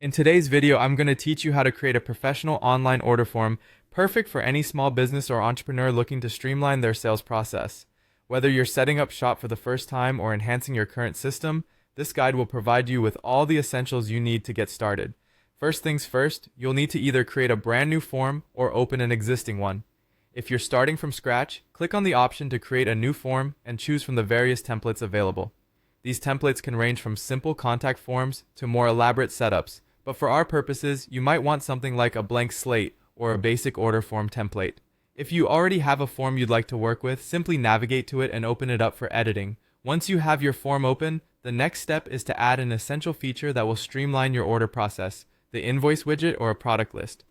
In today's video, I'm going to teach you how to create a professional online order form perfect for any small business or entrepreneur looking to streamline their sales process. Whether you're setting up shop for the first time or enhancing your current system, this guide will provide you with all the essentials you need to get started. First things first, you'll need to either create a brand new form or open an existing one. If you're starting from scratch, click on the option to create a new form and choose from the various templates available. These templates can range from simple contact forms to more elaborate setups, but for our purposes, you might want something like a blank slate or a basic order form template. If you already have a form you'd like to work with, simply navigate to it and open it up for editing. Once you have your form open, the next step is to add an essential feature that will streamline your order process, the invoice widget or a product list.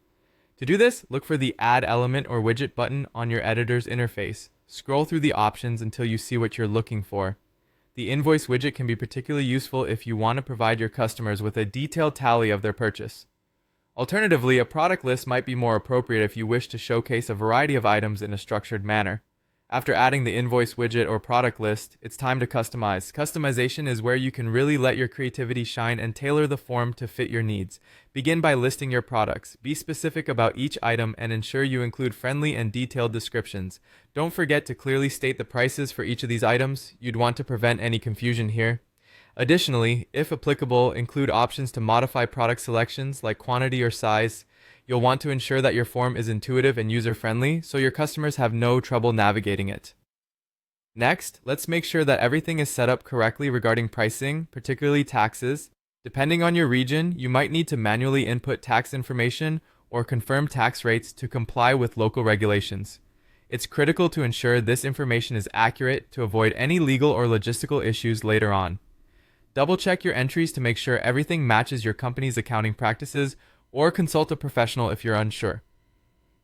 To do this, look for the Add Element or Widget button on your editor's interface. Scroll through the options until you see what you're looking for. The invoice widget can be particularly useful if you want to provide your customers with a detailed tally of their purchase. Alternatively, a product list might be more appropriate if you wish to showcase a variety of items in a structured manner. After adding the invoice widget or product list, it's time to customize. Customization is where you can really let your creativity shine and tailor the form to fit your needs. Begin by listing your products. Be specific about each item and ensure you include friendly and detailed descriptions. Don't forget to clearly state the prices for each of these items. You'd want to prevent any confusion here. Additionally, if applicable, include options to modify product selections like quantity or size. You'll want to ensure that your form is intuitive and user-friendly so your customers have no trouble navigating it. Next, let's make sure that everything is set up correctly regarding pricing, particularly taxes. Depending on your region, you might need to manually input tax information or confirm tax rates to comply with local regulations. It's critical to ensure this information is accurate to avoid any legal or logistical issues later on. Double-check your entries to make sure everything matches your company's accounting practices, or consult a professional if you're unsure.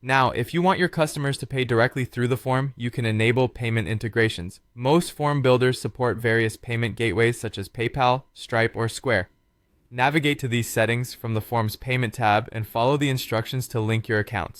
Now, if you want your customers to pay directly through the form, you can enable payment integrations. Most form builders support various payment gateways such as PayPal, Stripe, or Square. Navigate to these settings from the form's Payment tab and follow the instructions to link your accounts.